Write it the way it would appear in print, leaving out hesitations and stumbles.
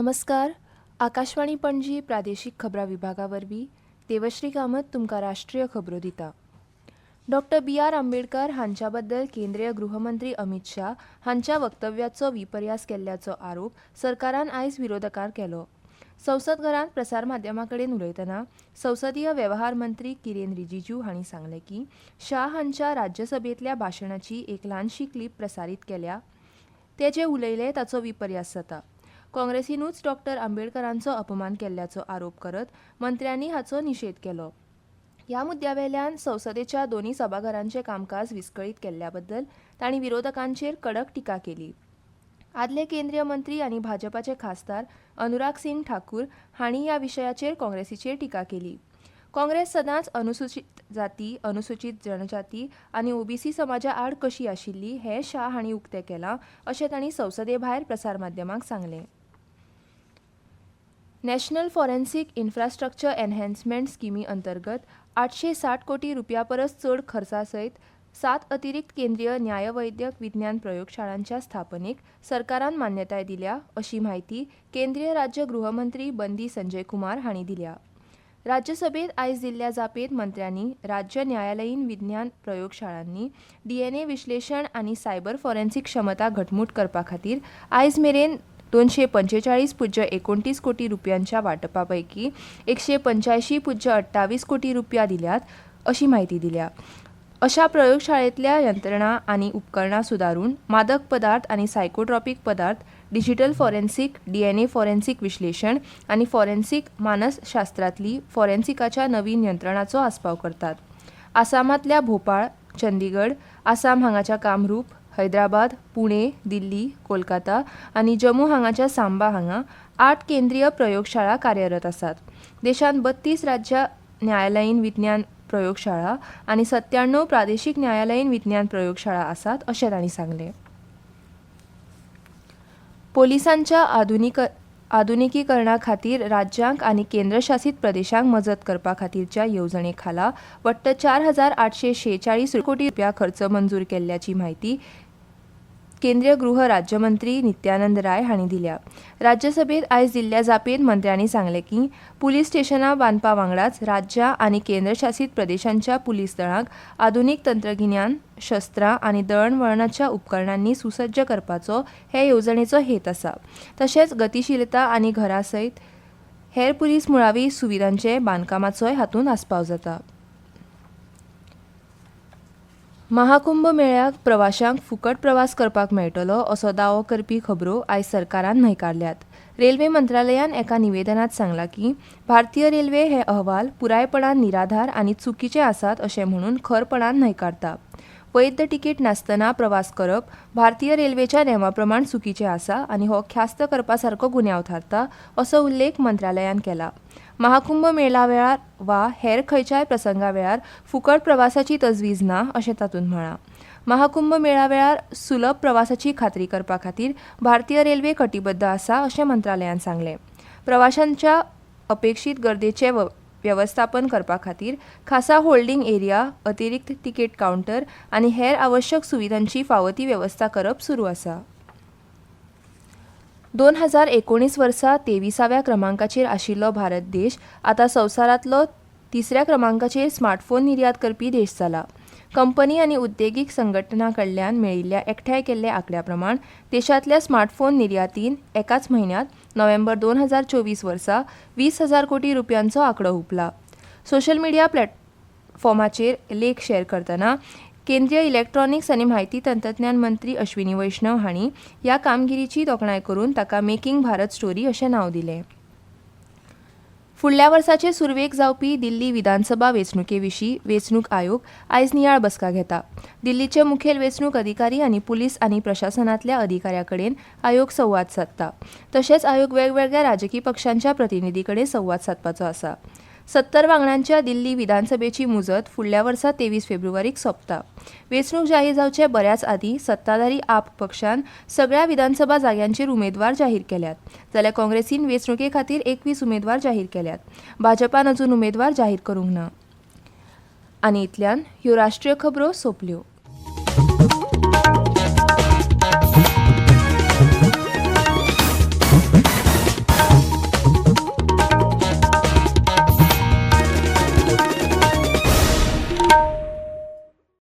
नमस्कार. आकाशवाणी पणजी प्रादेशीक खबरां विभागा वरवीं देवश्री कामत तुमकां राष्ट्रीय खबरो दिता. डॉ. B.R. आंबेडकर हांच्या बद्दल केंद्रीय गृहमंत्री अमित शाह हांच्या वक्तव्याचो विपर्यास केल्ल्याचो आरोप सरकारान आयज विरोधकांर केलो. संसद घरांत प्रसार माध्यमां कडेन उलयतना संसदीय वेवहार मंत्री किरेन रिजिजू हांणी सांगलें की शाह हांच्या राज्यसभेंतल्या भाशणाची एक ल्हानशी क्लिप प्रसारीत केल्या. ते जे उलयले ताचो विपर्यास जाता. काँग्रेसीनूच डॉ. आंबेडकरांचो अपमान केल्ल्याचो आरोप करत मंत्र्यांनी हाचो निशेध केलो. ह्या मुद्द्यावेल्यान संसदेच्या दोन्ही सभाघरांचें कामकाज विस्कळीत केल्ल्या बद्दल तांणी विरोधकांचेर कडक टिका केली. आदले केंद्रीय मंत्री आनी भाजपाचे खासदार अनुराग सिंग ठाकूर हांणी ह्या विशयाचेर काँग्रेसीचेर टिका केली. काँग्रेस सदांच अनुसूचित जाती, अनुसूचित जनजाती आनी ओबीसी समाजा आड कशी आशिल्ली हें शाह हांणी उक्तें केलां अशें तांणी संसदे भायर प्रसार माध्यमांक सांगलें. नॅशनल फॉरेन्सीक इन्फ्रास्ट्रक्चर एनहॅन्समेंट स्किमी अंतर्गत 860 कोटी रुपया परस चड खर्चा सयत 7 अतिरिक्त केंद्रीय न्यायवैद्यक विज्ञान प्रयोगशाळांच्या स्थापनेक सरकारान मान्यताय दिल्या अशी माहिती केंद्रीय राज्य गृहमंत्री बंदी संजय कुमार हांणी दिल्या. राज्यसभेत आयज दिल्ल्या जापेत मंत्र्यांनी राज्य न्यायालयीन विज्ञान प्रयोगशाळांनी DNA विश्लेशण आनी सायबर फॉरेन्सीक क्षमता घटमूट करपा खातीर आयज मेरेन 285.29 कोटी रुपयांच्या वांटपा पैकी 185.28 कोटी रुपया दिल्यात अशी माहिती दिल्या. अशा प्रयोगशाळेंतल्या यंत्रणा आनी उपकरणां सुदारून मादक पदार्थ आनी सायकोट्रॉपिक पदार्थ, डिजिटल फॉरेन्सीक, DNA फॉरेन्सीक विश्लेशण आनी फॉरेन्सीक मानसशास्त्रांतली फॉरेन्सिकाच्या नवीन यंत्रणांचो आस्पाव करतात. आसामांतल्या भोपाळ, चंदीगड, आसाम हांगाच्या कामरूप, हैदराबाद, पुणे, दिल्ली, कोलकाता आनी जम्मू हांगाच्या सांबा हांगा 8 केंद्रीय प्रयोगशाळा कार्यरत आसात. देशांत 32 राज्य न्यायालयीन विज्ञान प्रयोगशाळा आनी 97 प्रादेशीक न्यायालयीन विज्ञान प्रयोगशाळा आसात अशें तांणी सांगलें. पोलिसांच्या आधुनिकीकरणा खातीर राज्यांक आनी केंद्रशासीत प्रदेशांक मजत करपा खातीरच्या येवजणे खाला वट्ट 4,846 कोटी रुपया खर्च मंजूर केल्ल्याची माहिती केंद्रीय गृह राज्यमंत्री नित्यानंद राय हांणी दिल्या. राज्यसभेत आयज दिल्ल्या जापेत मंत्र्यांनी सांगलें की पुलीस स्टेशनां बांदपा वांगडाच राज्यां आनी केंद्रशासीत प्रदेशांच्या पुलीस दळांक आधुनीक तंत्रगिन्यान, शस्त्रां आनी दळणवळणाच्या उपकरणांनी सुसज्ज करपाचो हे येवजणेचो हेत आसा. तशेंच गतीशीलता आनी घरा सयत हेर पुलीस मुळावी सुविधांचे बांदकामाचोय हातूंत आस्पाव जाता. महाकुंभ मेळ्याक प्रवाशांक फुकट प्रवास करपाक मेळटलो असो दावो करपी खबरो आयज सरकारान न्हयकारल्यात. रेल्वे मंत्रालयान एका निवेदनांत सांगलां की भारतीय रेल्वे हे अहवाल पुरायपणान निराधार आनी चुकीचे आसात अशें म्हणून खरपणान न्हयकारता. वैध तिकीट नासतना प्रवास करप भारतीय रेल्वेच्या नेमाप्रमाण चुकीचें आसा आनी हो ख्यास्त करपा सारको गुन्यांव थारता असो उल्लेख मंत्रालयान केला. महाकुंभ मेळा वेळार वा हेर खंयच्याय प्रसंगा वेळार फुकट प्रवासाची तजवीज ना अशें तातूंत म्हळां. महाकुंभ मेळा वेळार सुलभ प्रवासाची खात्री करपा खातीर भारतीय रेल्वे कटिबद्ध आसा अशें मंत्रालयान सांगलें. प्रवाशांच्या अपेक्षीत गर्देचें वेवस्थापन करपा खातीर खासा होल्डिंग एरिया, अतिरिक्त तिकेट कावंटर आनी हेर आवश्यक सुविधांची फावो ती वेवस्था करप सुरू आसा. 2019 वर्सा 23व्या क्रमांकाचेर आशिल्लो भारत देश आतां संवसारांतलो 3ऱ्या क्रमांकाचेर स्मार्टफोन निर्यात करपी देश जाला. कंपनी आनी उद्देगीक संघटनां कडल्यान मेळिल्ल्या एकठांय केल्ल्या आंकड्या प्रमाण देशांतल्या स्मार्टफोन निर्यातीन एकाच म्हयन्यांत नोव्हेंबर 2024 वर्सा 20,000 कोटी रुपयांचो आंकडो हुंपला. सोशल मिडिया प्लॅटफॉर्माचेर लेख शेअर करतना केंद्रीय इलेक्ट्रॉनिक्स आनी म्हायती तंत्रज्ञान मंत्री अश्विनी वैष्णव हांणी ह्या कामगिरीची तोखणाय करून ताका मेकिंग भारत स्टोरी अशें नांव दिलें. फुडल्या वर्साचे सुरवेक जावपी दिल्ली विधानसभा वेंचणुके विशीं वेंचणूक आयोग आयज नियाळ बसका घेता. दिल्लीचे मुखेल वेंचणूक अधिकारी आनी पुलीस आनी प्रशासनांतल्या अधिकाऱ्यां कडेन आयोग संवाद सादता. तशेंच आयोग वेगवेगळ्या राजकी पक्षांच्या प्रतिनिधी कडेन संवाद सादपाचो आसा. 70 वांगड्यांच्या दिल्ली विधानसभेची मुजत फुडल्या वर्सा 23 फेब्रुवारीक सोंपता. वेंचणूक जाहीर जावचे बऱ्याच आदीं सत्ताधारी आप पक्षान सगळ्या विधानसभा जाग्यांचेर उमेदवार जाहीर केल्यात, जाल्यार काँग्रेसीन वेंचणुके खातीर 21 उमेदवार जाहीर केल्यात. भाजपान अजून उमेदवार जाहीर करूंक ना. आनी इतल्यान ह्यो राष्ट्रीय खबरो सोंपल्यो.